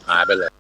หายไปเลย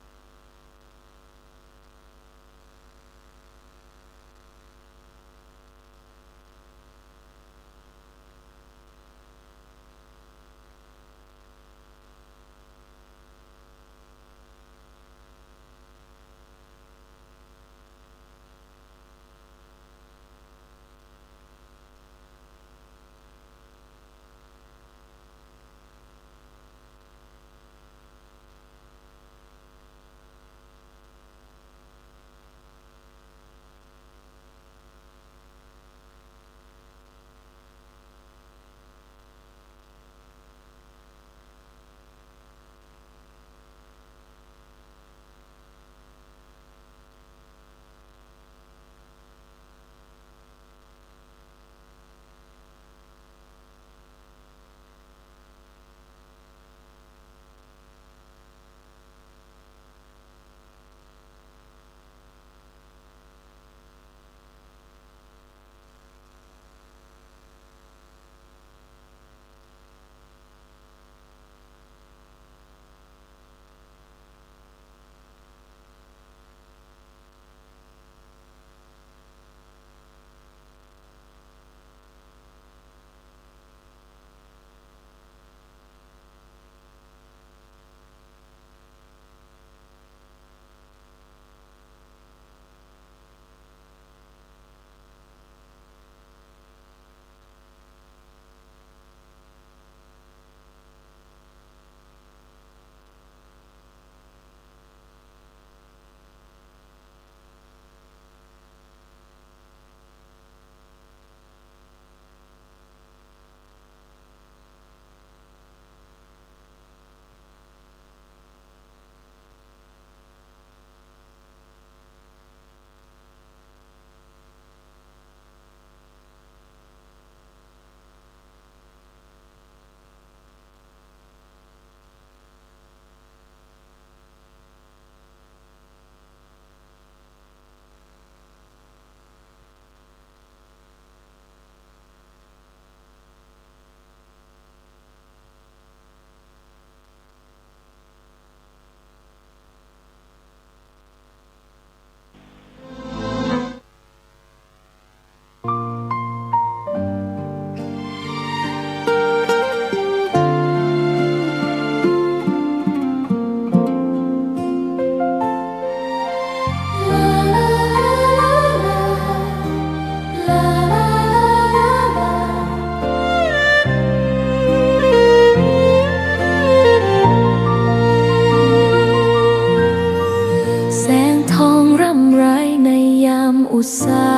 แสงทองร่ำไรในยามอุษา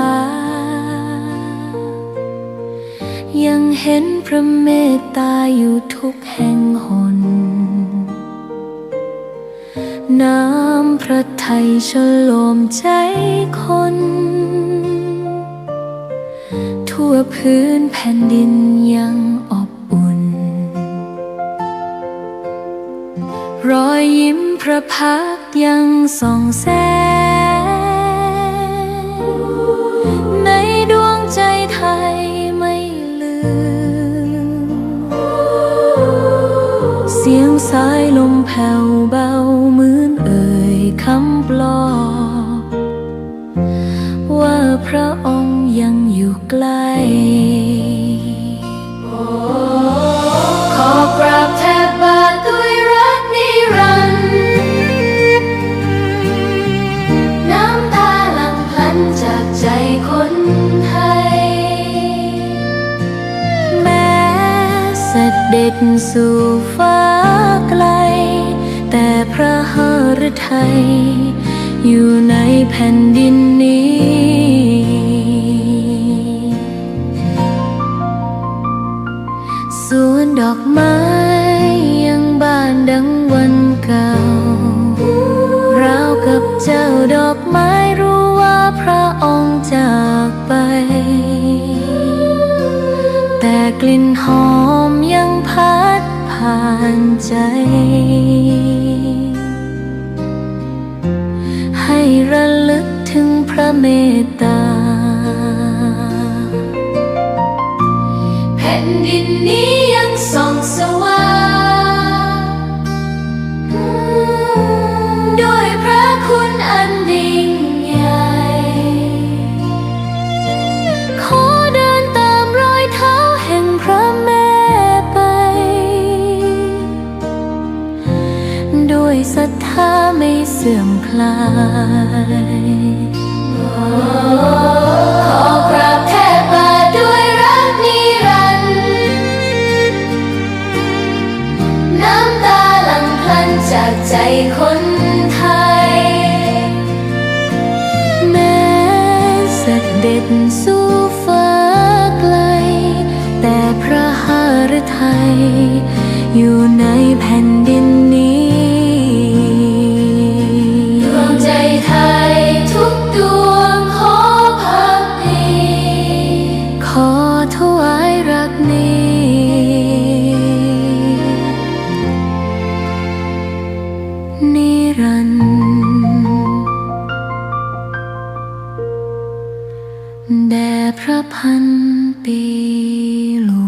ยังเห็นพระเมตตาอยู่ทุกแห่งหนน้ำพระทัยฉโลมใจคนทั่วพื้นแผ่นดินยังอบอุ่นรอยยิ้มพระพักตร์ยังส่องแสงในดวงใจไทยไม่ลืมเสียงสายลมแผ่วเบาเหมือนเอ่ยคำปลอบว่าพระองค์ยังอยู่ใกล้ขอกราบแทบบาทด้วยรักนิรันดร์น้ำตาหลั่งพลันจากใจคนไทยแม้เสด็จสู่ฟ้าไกลแต่พระหฤทัยอยู่ในแผ่นดินนี้สวนดอกไม้ยังบานดังวันเก่าราวกับเจ้าดอกไม้รู้ว่าพระองค์จากไปแต่กลิ่นหอมยังพัดผ่านใจให้ระลึกถึงพระเมตตาแผ่นดินนี้ยังส่องสว่าง ด้วยศรัทธาไม่เสื่อมคลายขอกราบแทบบาทด้วยรักนิรันดร์น้ำตาหลั่งพลันจากใจคนไทยแม้เสด็จสู่ฟ้าไกลแต่พระหฤทัยอยู่ในแผ่นดินนี้ดวงใจไทยทุกดวงขอพักดีขอถวายรักนี้นิรันดร์แด่พระพันปีหลวง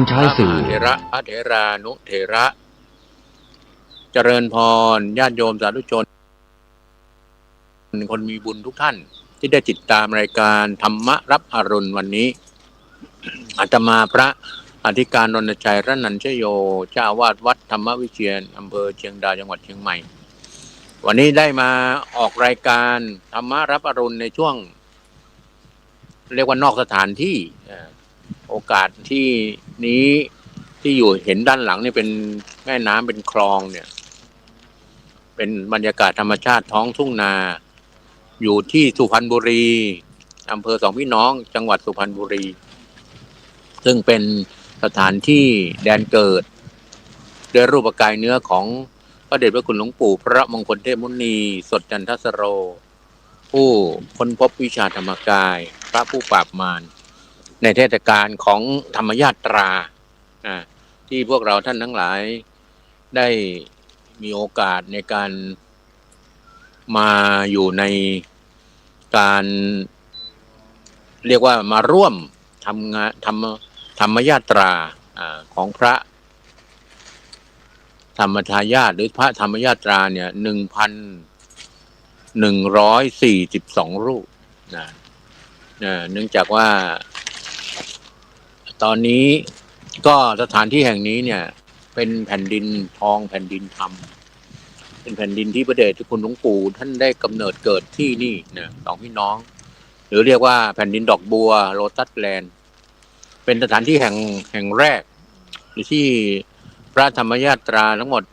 ใช้สื่อเถระพระเถรานุเถระเจริญพรญาติโยมสาธุชนคนมีบุญทุกท่านที่ได้ติดตามรายการธรรมรับอรุณวันนี้อาตมาพระอธิการรณชัยระนันชโยเจ้าอาวาสวัดธรรมวิเชียรอำเภอเชียงดาวจังหวัดเชียงใหม่วันนี้ได้มาออกรายการธรรมรับอรุณในช่วงเรียกว่านอกสถานที่โอกาสที่นี้ที่อยู่เห็นด้านหลังนี่เป็นแม่น้ำเป็นคลองเนี่ยเป็นบรรยากาศธรรมชาติท้องทุ่งนาอยู่ที่สุพรรณบุรีอำเภอสองพี่น้องจังหวัดสุพรรณบุรีซึ่งเป็นสถานที่แดนเกิดด้วยรูปกายเนื้อของพระเดชพระคุณหลวงปู่พระมงคลเทพมุนีสดจันทสโรผู้ค้นพบวิชาธรรมกายพระผู้ปราบมารในเทศกาลของธรรมญาตราที่พวกเราท่านทั้งหลายได้มีโอกาสในการมาอยู่ในการเรียกว่ามาร่วมทำงานธรรมญาตราของพระธรรมทายาทหรือพระธรรมญาตราเนี่ย1,142 รูปเนื่องจากว่าตอนนี้ก็สถานที่แห่งนี้เนี่ยเป็นแผ่นดินทองแผ่นดินธรรมเป็นแผ่นดินที่พระเดชพระคุณหลวงปู่ท่านได้กำเนิดเกิดที่นี่นะสองพี่น้องหรือเรียกว่าแผ่นดินดอกบัวโลตัสแลนด์เป็นสถานที่แห่งแรกที่พระธรรมญาตราทั้งหมด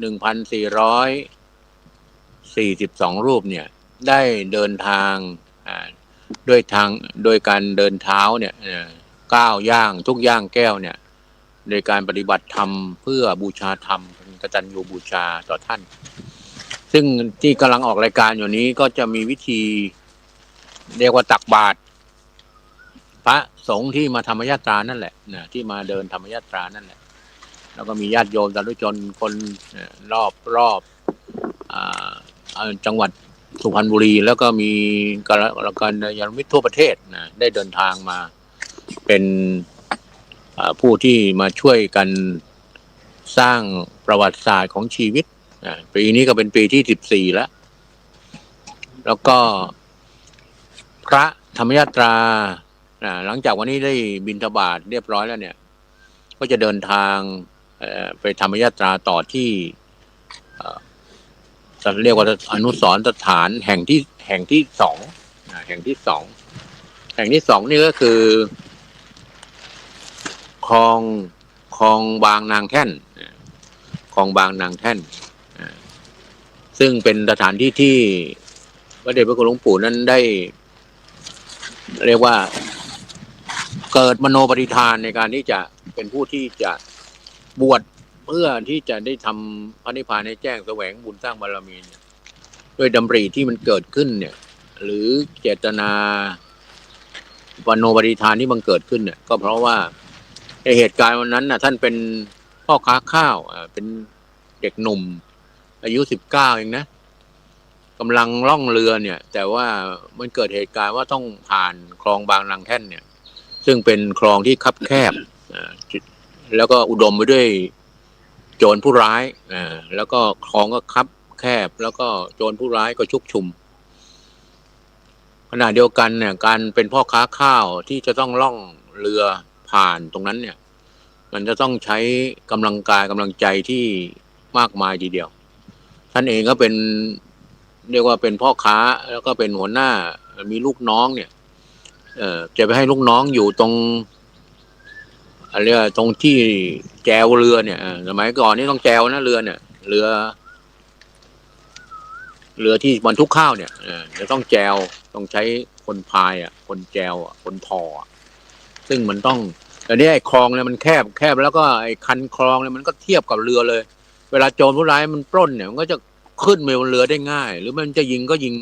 1,442 รูปเนี่ยได้เดินทางโดยการเดินเท้าเนี่ยก้าวย่างทุกย่างแก้วเนี่ยโดยการปฏิบัติธรรมเพื่อบูชาธรรมกตัญญูบูชาต่อท่านซึ่งที่กำลังออกรายการอยู่นี้ก็จะมีวิธีเรียกว่าตักบาตรพระสงฆ์ที่มาธรรมญาตรานั่นแหละนะที่มาเดินธรรมญาตรานั่นแหละแล้วก็มีญาติโยมสาธุชนคนรอบจังหวัดสุพรรณบุรีแล้วก็มีการยานมิตรทั่วประเทศนะได้เดินทางมาเป็นผู้ที่มาช่วยกันสร้างประวัติศาสตร์ของชีวิตปีนี้ก็เป็นปีที่14แล้วก็พระธรรมญาตราหลังจากวันนี้ได้บิณฑบาตเรียบร้อยแล้วเนี่ยก็จะเดินทางไปธรรมญาตราต่อที่จะเรียกว่าอนุสรณ์สถานแห่งที่สองแห่งที่สองนี่ก็คือคลองบางนางแท่นคลองบางนางแท่นซึ่งเป็นสถานที่ที่พระเดชพระคุณหลวงปู่นั้น เรียกว่าเกิดมโนปณิธานในการที่จะเป็นผู้ที่จะบวชเพื่อที่จะได้ทำพระนิพพานให้แจ้งแสวงบุญสร้างบารมีเนี่ยด้วยดำริที่มันเกิดขึ้นเนี่ยหรือเจตนามโนปณิธานที่มันเกิดขึ้นเนี่ยก็เพราะว่าในเหตุการณ์วันนั้นน่ะท่านเป็นพ่อค้าข้าวเป็นเด็กหนุ่มอายุ19เองนะกำลังล่องเรือเนี่ยแต่ว่ามันเกิดเหตุการณ์ว่าต้องผ่านคลองบางนางแท่นเนี่ยซึ่งเป็นคลองที่คับแคบแล้วก็อุดมไปด้วยโจรผู้ร้ายแล้วก็คลองก็คับแคบแล้วก็โจรผู้ร้ายก็ชุกชุมขณะเดียวกันเนี่ยการเป็นพ่อค้าข้าวที่จะต้องล่องเรือผ่านตรงนั้นเนี่ยมันจะต้องใช้กำลังกายกำลังใจที่มากมายทีเดียวท่านเองก็เป็นเรียกว่าเป็นพ่อค้าแล้วก็เป็นหัวหน้ามีลูกน้องเนี่ยจะไปให้ลูกน้องอยู่ตรงอะไรตรงที่แจวเรือเนี่ยสมัยก่อนนี่ต้องแจวนะเรือเนี่ยเรือที่บรรทุกข้าวเนี่ยจะต้องแจวต้องใช้คนพายคนแจวคนทอซึ่งมันต้องแต่นี้ไอ้คลองเนี่ยมันแคบแล้วก็ไอ้คันคลองเนี่ยมันก็เทียบกับเรือเลยเวลาโจรผู้ร้ายมันปล้นเนี่ยมันก็จะขึ้นไปบนเรือได้ง่ายหรือมันจะยิงก็ยิง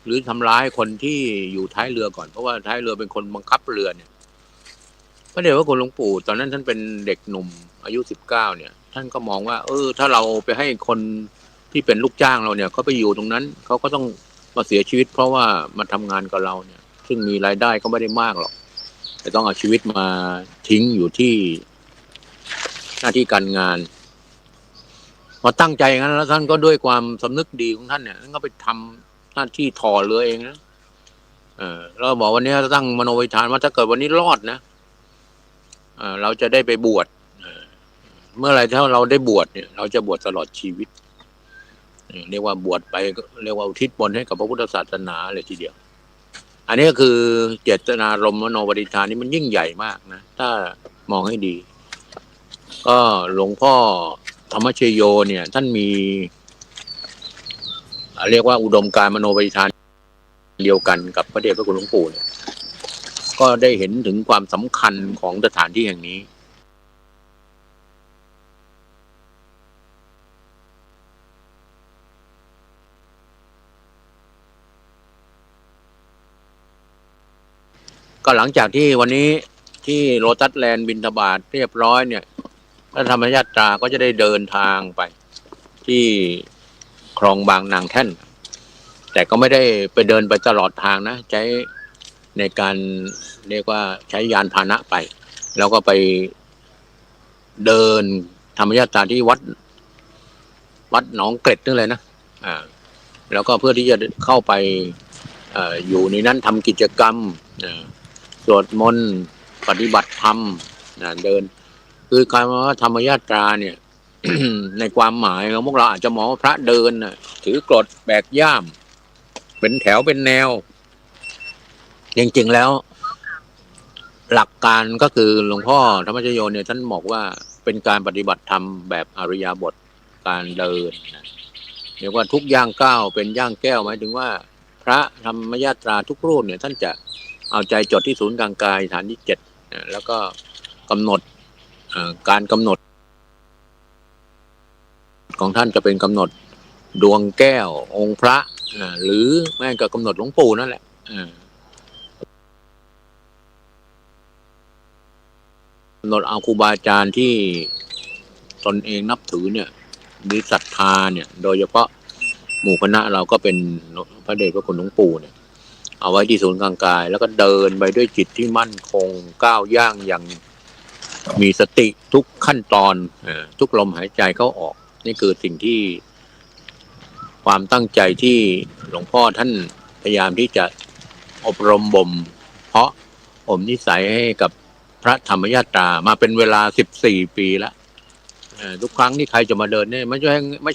หรือทำร้ายคนที่อยู่ท้ายเรือก่อนเพราะว่าท้ายเรือเป็นคนบังคับเรือเนี่ยพระเดชพระคุณหลวงปู่ตอนนั้นท่านเป็นเด็กหนุ่มอายุ19เนี่ยท่านก็มองว่าถ้าเราไปให้คนที่เป็นลูกจ้างเราเนี่ยเขาไปอยู่ตรงนั้นเขาก็ต้องมาเสียชีวิตเพราะว่ามาทำงานกับเราเนี่ยซึ่งมีรายได้ก็ไม่ได้มากหรอกแต่ต้องเอาชีวิตมาทิ้งอยู่ที่หน้าที่การงานพอตั้งใจงั้นแล้วท่านก็ด้วยความสำนึกดีของท่านเนี่ยท่านก็ไปทำหน้าที่ถอเรือเองนะเราบอกวันนี้เราตั้งมโนวิธานว่าถ้าเกิดวันนี้รอดนะเราจะได้ไปบวชเมื่อไรถ้าเราได้บวชเนี่ยเราจะบวชตลอดชีวิตเรียกว่าบวชไปเรียกว่าอุทิศตนให้กับพระพุทธศาสนาเลยทีเดียวอันนี้ก็คือเจตนารมณ์มโนปณิธานนี่มันยิ่งใหญ่มากนะถ้ามองให้ดีก็หลวงพ่อธรรมชโยเนี่ยท่านมีเรียกว่าอุดมการณ์มโนปณิธานเดียวกันกับพระเดชพระคุณหลวงปู่เนี่ยก็ได้เห็นถึงความสำคัญของสถานที่แห่งนี้ก็หลังจากที่วันนี้ที่โลตัสแลนด์บิณฑบาตเรียบร้อยเนี่ยพระธรรมยาตราก็จะได้เดินทางไปที่คลองบางนางแท่นแต่ก็ไม่ได้ไปเดินไปตลอดทางนะใช้ในการเรียกว่าใช้ยานพาหนะไปแล้วก็ไปเดินธรรมยาตราที่วัดหนองเกร็ดนั่นเลยนะแล้วก็เพื่อที่จะเข้าไปอยู่ในนั้นทำกิจกรรมสวดมนต์ปฏิบัติธรรมเดินคือการว่าธรรมยาตราเนี่ย ในความหมายของพวกเราอาจจะมองว่าพระเดินถือกรดแบกย่ามเป็นแถวเป็นแนวจริงๆแล้วหลักการก็คือหลวงพ่อธรรมชโยเนี่ยท่านบอกว่าเป็นการปฏิบัติธรรมแบบอริยบทการเดินเรียกว่าทุกย่างก้าวเป็นย่างแก้วหมายถึงว่าพระธรรมยาตราทุกรูปเนี่ยท่านจะเอาใจจดที่ศูนย์กลางกายฐานที่7แล้วก็กำหนดการกำหนดของท่านจะเป็นกำหนดดวงแก้วองค์พระหรือแม่ก็กำหนดหลวงปู่นั่นแหละกำหนดเอาครูบาอาจารย์ที่ตนเองนับถือเนี่ยมีศรัทธาเนี่ยโดยเฉพาะหมู่คณะเราก็เป็นพระเดชพระคุณหลวงปู่เนี่ยเอาไว้ที่ศูนย์กลางกายแล้วก็เดินไปด้วยจิตที่มั่นคงก้าวย่างอย่างมีสติทุกขั้นตอนทุกลมหายใจเข้าออกนี่คือสิ่งที่ความตั้งใจที่หลวงพ่อท่านพยายามที่จะอบรมบ่มเพาะนิสัยให้กับพระธรรมยาตรามาเป็นเวลา14 ปีแล้วทุกครั้งที่ใครจะมาเดินเนี่ยไม่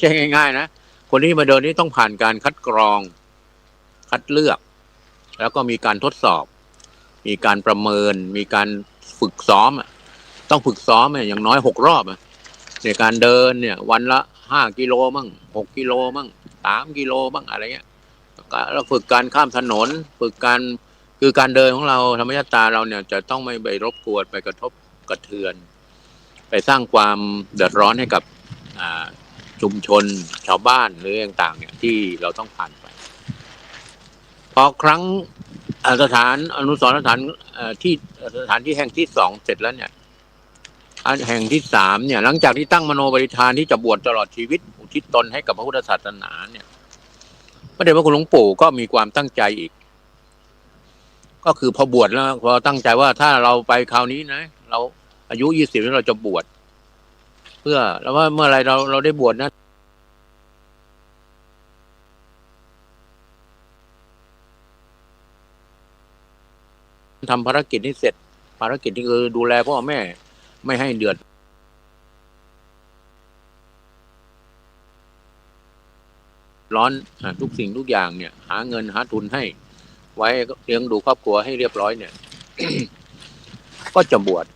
ใช่ง่ายๆนะคนที่มาเดินนี่ต้องผ่านการคัดกรองคัดเลือกแล้วก็มีการทดสอบมีการประเมินมีการฝึกซ้อมต้องฝึกซ้อมอย่างน้อย6 รอบในการเดินเนี่ยวันละ5 กิโลมั่ง6 กิโลมั่ง3 กิโลมั่งอะไรเงี้ยแล้วฝึกการข้ามถนนฝึกการ คือการเดินของเราธรรมชาติเราเนี่ยจะต้องไม่ไปรบกวนไปกระทบกระเทือนไปสร้างความเดือดร้อนให้กับชุมชนชาวบ้านหรือต่างๆเนี่ยที่เราต้องผ่านไปพอครั้งสถานอนุสรณ์สถานที่สถานที่แห่งที่2เสร็จแล้วเนี่ยแห่งที่3เนี่ยหลังจากที่ตั้งมโนปณิธานที่จะบวชตลอดชีวิตอุทิศตนให้กับพระพุทธศาสนาเนี่ยพระเดชพระคุณหลวงปู่ก็มีความตั้งใจอีกก็คือพอบวชแล้วพอตั้งใจว่าถ้าเราไปคราวนี้นะเราอายุ20แล้วเราจะบวชเพื่อแล้วว่าเมื่อไรเราได้บวชนะทำภารกิจนี้เสร็จภารกิจที่คือดูแลพ่อแม่ไม่ให้เดือดร้อนทุกสิ่งทุกอย่างเนี่ยหาเงินหาทุนให้ไว้เลี้ยงดูครอบครัวให้เรียบร้อยเนี่ย ก็จะบวช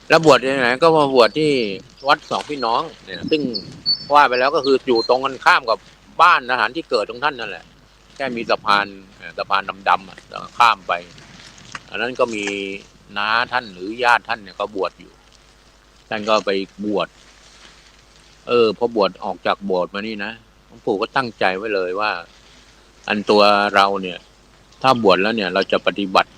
แล้วบวชที่ไหนก็มาบวชที่วัดสองพี่น้องเนี่ยซึ่งว่าไปแล้วก็คืออยู่ตรงกันข้ามกับบ้านสถานที่เกิดของท่านนั่นแหละแค่มีสะพานดำๆข้ามไปอันนั้นก็มีน้าท่านหรือญาติท่านเนี่ยก็บวชอยู่ท่านก็ไปบวชพอบวชออกจากโบสถ์มานี่นะหลวงปู่ก็ตั้งใจไว้เลยว่าอันตัวเราเนี่ยถ้าบวชแล้วเนี่ยเราจะปฏิบัติ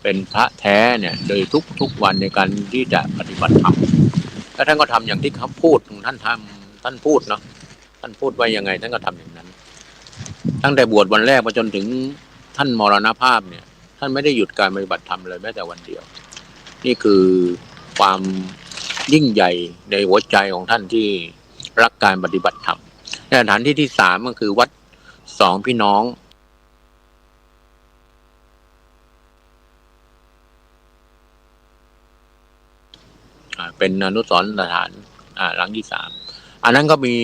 เป็นพระแท้เนี่ยโดยทุกวันในการที่จะปฏิบัติธรรมแล้วท่านก็ทำอย่างที่เขาพูดท่านพูดเนาะท่านพูดไว้ยังไงท่านก็ทำอย่างนั้นตั้งแต่บวชวันแรกมาจนถึงท่านมรณภาพเนี่ยท่านไม่ได้หยุดการปฏิบัติธรรมเลยแม้แต่วันเดียวนี่คือความยิ่งใหญ่ในหัวใจของท่านที่รักการปฏิบัติธรรมในสถานที่ที่3ก็คือวัดสองพี่น้องเป็นอนุสรณ์สถานหลังที่3อันนั้นก็มี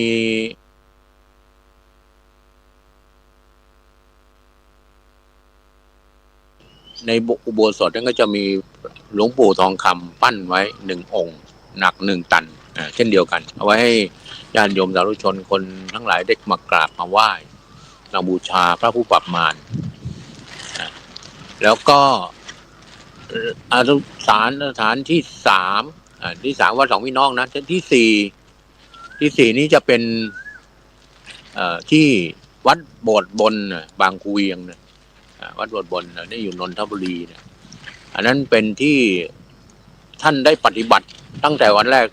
ในอุโบสถนั้นก็จะมีหลวงปู่ทองคำปั้นไว้1องค์หนัก1ตันเช่นเดียวกันเอาไว้ให้ญาติโยมสาธุชนคนทั้งหลายได้มากราบมาไหว้มาบูชาพระผู้ปรับมารแล้วก็สถานที่3ที่3วัดสองพี่น้องนะที่4นี้จะเป็นที่วัดโบสถ์บนบางคูเวียงนะวัดโบสถ์บนนี่อยู่นนทบุรีเนี่ยอันนั้นเป็นที่ท่านได้ปฏิบัติตั้งแต่วันแรก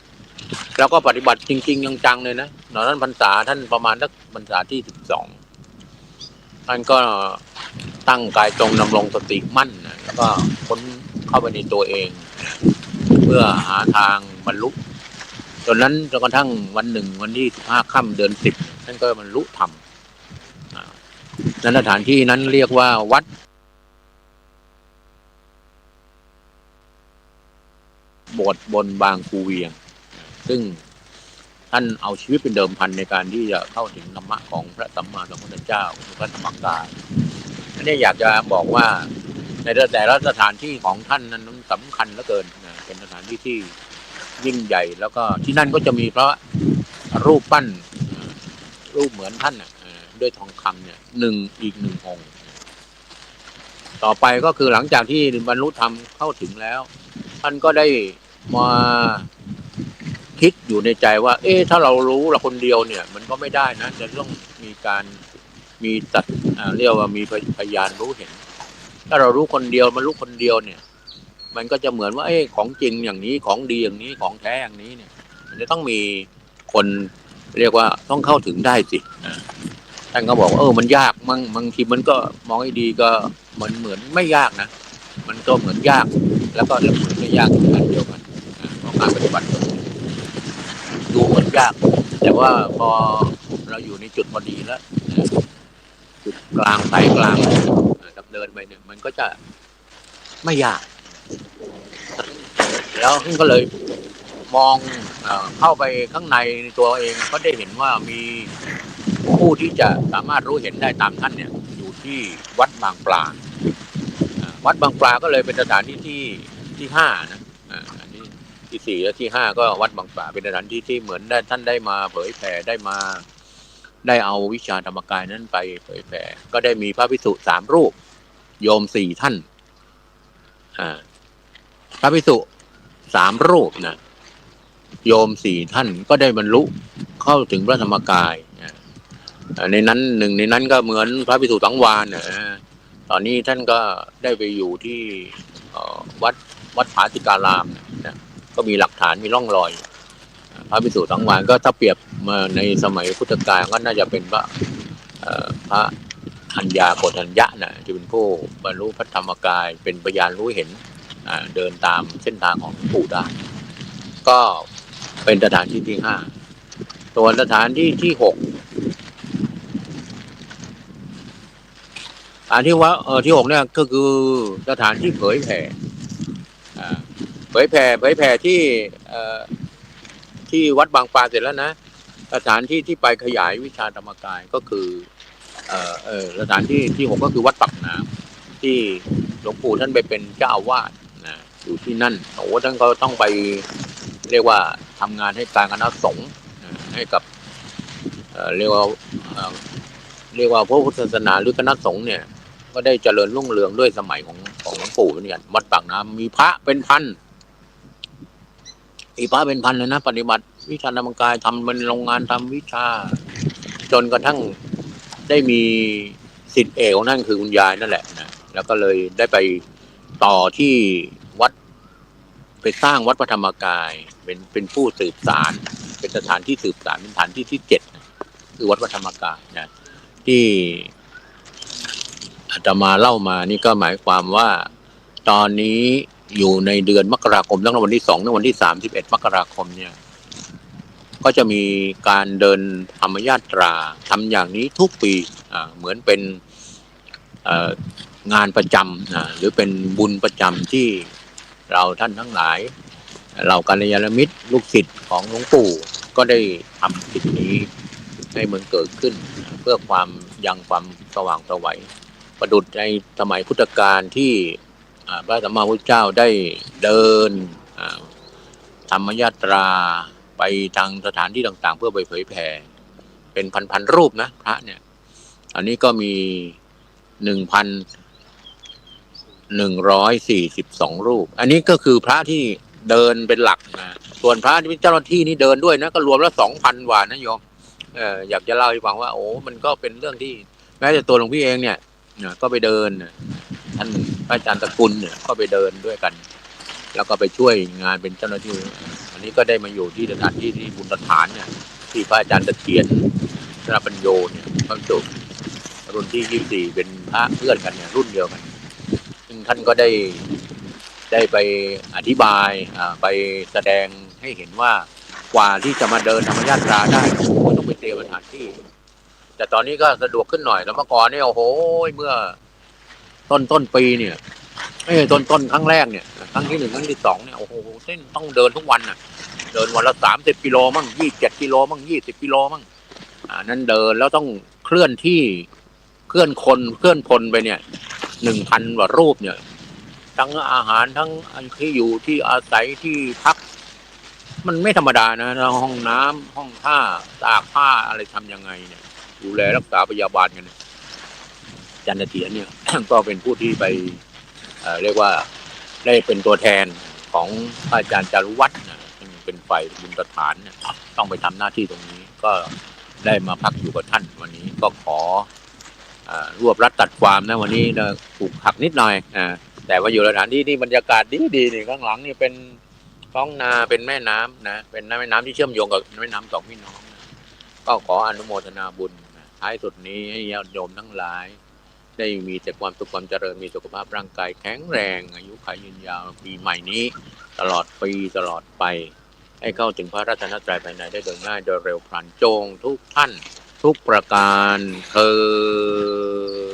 แล้วก็ปฏิบัติจริงๆจังๆเลยนะตอนนั้นพรรษาท่านประมาณสักพรรษาที่12ท่านก็ตั้งกายตรงดำรงสติมั่นแล้วก็ค้นเข้าไปในตัวเองเพื่อหาทางบรรลุจนกระทั่งวันหนึ่งวันที่15ค่ำเดือน10ท่านก็บรรลุธรรมนั้นสถานที่นั้นเรียกว่าวัดโบสถ์บนบางคูเวียงซึ่งท่านเอาชีวิตเป็นเดิมพันในการที่จะเข้าถึงธรรมะของพระสัมมาสัมพุทธเจ้าพระธรรมกายอันนี้อยากจะบอกว่าในแต่ละสถานที่ของท่านนั้นสำคัญเหลือเกินเป็นสถานที่ที่ยิ่งใหญ่แล้วก็ที่นั่นก็จะมีพระรูปปั้นรูปเหมือนท่านด้วยทองคำเนี่ยอีก1องค์ต่อไปก็คือหลังจากที่บรรลุธรรมเข้าถึงแล้วท่านก็ได้มาคิดอยู่ในใจว่าถ้าเรารู้เราคนเดียวเนี่ยมันก็ไม่ได้นะจะต้องมีตัดเรียกว่ามีพยานรู้เห็นถ้าเรารู้คนเดียวมันรู้คนเดียวเนี่ยมันก็จะเหมือนว่าของจริงอย่างนี้ของดีอย่างนี้ของแท้อย่างนี้เนี่ยมันจะต้องมีคนเรียกว่าต้องเข้าถึงได้สิท่านก็บอกว่ามันยากบางทีมันก็มองให้ดีก็เหมือนไม่ยากนะมันก็เหมือนยากแล้วก็เหมือนไม่ยากกันเดียวกันเพราะการปฏิบัติดูเหมือนยากแต่ว่าพอเราอยู่ในจุดพอดีแล้วจุดกลางสายกลางดำเนินไปเนี่ยมันก็จะไม่ยากแล้วท่านก็เลยมองเข้าไปข้างในตัวเองก็ได้เห็นว่ามีผู้ที่จะสามารถรู้เห็นได้ตามท่านเนี่ยอยู่ที่วัดบางปลาวัดบางปลาก็เลยเป็นสถานที่ที่5นะอันนี้ที่4และที่5ก็วัดบางปลาเป็นสถานที่ที่เหมือนท่านได้มาเผยแผ่ได้เอาวิชาธรรมกายนั้นไปเผยแผ่ก็ได้มีพระภิกษุ3รูป โยม4 ท่านพระภิกษุ3 รูปนะโยม4 ท่านก็ได้บรรลุเข้าถึงพระธรรมกายในนั้นหนึ่งในนั้นก็เหมือนพระภิกษุสังวาลตอนนี้ท่านก็ได้ไปอยู่ที่วัดผาติการามนะก็มีหลักฐานมีร่องรอยพระภิกษุสังวาลก็ถ้าเปรียบมาในสมัยพุทธกาลก็น่าจะเป็นพระอัญญาโกฏัญญะนะที่เป็นผู้บรรลุพระธรรมกายเป็นพยานรู้เห็นเดินตามเส้นทางของหลวงปู่ได้ก็เป็นสถานที่ที่5ส่วนสถานที่ที่6สถานที่ว่าที่6เนี่ยก็คือสถานที่เผยแผ่ที่วัดบางปลาเสร็จแล้วนะสถานที่ที่ไปขยายวิชาธรรมกายก็คือสถานที่ที่6ก็คือวัดปักน้ำที่หลวงปู่ท่านไปเป็นเจ้าอาวาสนะอยู่ที่นั่นโอ้ท่านก็ต้องไปเรียกว่าทำงานให้การคณะสงฆ์ให้กับเรียกว่าพระพุทธศาสนาหรือคณะสงฆ์เนี่ยก็ได้เจริญรุ่งเรืองด้วยสมัยของหลวงปู่เหมือนกันวัดปากน้ำมีพระเป็นพันเลยนะปฏิบัติวิชาธรรมกายทำเป็นโรงงานทำวิชาจนกระทั่งได้มีศิษย์เอกของท่านคือคุณยายนั่นแหละนะแล้วก็เลยได้ไปต่อที่วัดไปสร้างวัดพระธรรมกายเป็นผู้สืบสารเป็นสถานที่สืบสารเป็นสถานที่ที่7คือวัดพระธรรมกายนะที่อาตมาเล่ามานี่ก็หมายความว่าตอนนี้อยู่ในเดือนมกราคมตั้งแต่วันที่2ถึงวันที่31มกราคมเนี่ยก็จะมีการเดินธรรมยาตราทำอย่างนี้ทุกปีเหมือนเป็นงานประจำหรือเป็นบุญประจำที่เราท่านทั้งหลายเรากัลยาณมิตรลูกศิษย์ของหลวงปู่ก็ได้ทำสิ่งนี้ให้มันเกิดขึ้นเพื่อความยังความสว่างไสวประดุจในสมัยพุทธกาลที่พระสัมมาสัมพุทธเจ้าได้เดินธรรมยาตราไปทางสถานที่ต่างๆเพื่อไปเผยแผ่เป็นพันรูปนะพระเนี่ยอันนี้ก็มี1,142 รูปอันนี้ก็คือพระที่เดินเป็นหลักนะส่วนพระที่เป็นเจ้าหน้าที่นี่เดินด้วยนะก็รวมแล้ว 2,000 กว่านะโยมอยากจะเล่าให้ฟังว่าโอ้มันก็เป็นเรื่องที่แม้แต่ตัวหลวงพี่เองเนี่ยก็ไปเดินท่านพระอาจารย์ตะกุลเนี่ยก็ไปเดินด้วยกันแล้วก็ไปช่วยงานเป็นเจ้าหน้าที่อันนี้ก็ได้มาอยู่ที่สถานที่ที่บุญสถานเนี่ยที่พระอาจารย์ตะเกียนพระปัญโยเนี่ยพระจุรุ่นที่24เป็นพระเพื่อนกันเนี่ยรุ่นเดียวกันซึ่งท่านก็ได้ไปอธิบายไปแสดงให้เห็นว่ากว่าที่จะมาเดินธรรมยาตราได้โอ้โหต้องไปเตรียมสถานที่แต่ตอนนี้ก็สะดวกขึ้นหน่อยแล้วเมื่อก่อนเนี่ยโอ้โหเมื่อต้นปีเนี่ยต้นครั้งแรกเนี่ยครั้งที่1ครั้งที่2เนี่ยโอ้โหเส้นต้องเดินทุกวันน่ะเดินวันละ30 กิโลมั่ง27 กิโลมั่ง20 กิโลมั่งนั้นเดินแล้วต้องเคลื่อนพลไปเนี่ย 1,000 กว่ารูปเนี่ยทั้งอาหารทั้งที่อยู่ที่อาศัยที่พักมันไม่ธรรมดานะห้องน้ำห้องท่าตากผ้าอะไรทำยังไงเนี่ยดูแลรักษาพยาบาลกันเนี่ยจันทเถียรเนี่ย ก็เป็นผู้ที่ไปเรียกว่าได้เป็นตัวแทนของอาจารย์จารุวัฒน์นะซึ่งเป็นฝ่ายบุญสถานเนี่ยต้องไปทำหน้าที่ตรงนี้ก็ได้มาพักอยู่กับท่านวันนี้ก็ขอรวบรัดตัดความนะวันนี้ถูกหักนิดหน่อยแต่ว่าอยู่สถานที่ที่บรรยากาศดีนี่ข้างหลังนี่เป็นท้องนาเป็นแม่น้ำนะเป็นแม่น้ำที่เชื่อมโยงกับแม่น้ำ2 พี่น้องนะก็ขออนุโมทนาบุญท้ายสุดนี้ให้ญาติโยมทั้งหลายได้มีแต่ความสุขความเจริญมีสุขภาพร่างกายแข็งแรงอายุขัยยืนยาวปีใหม่นี้ตลอดปีตลอดไปให้เข้าถึงพระรัตนตรัยภายในได้โดยง่ายโดยเร็วพลันจงทุกท่านทุกประการเทอญ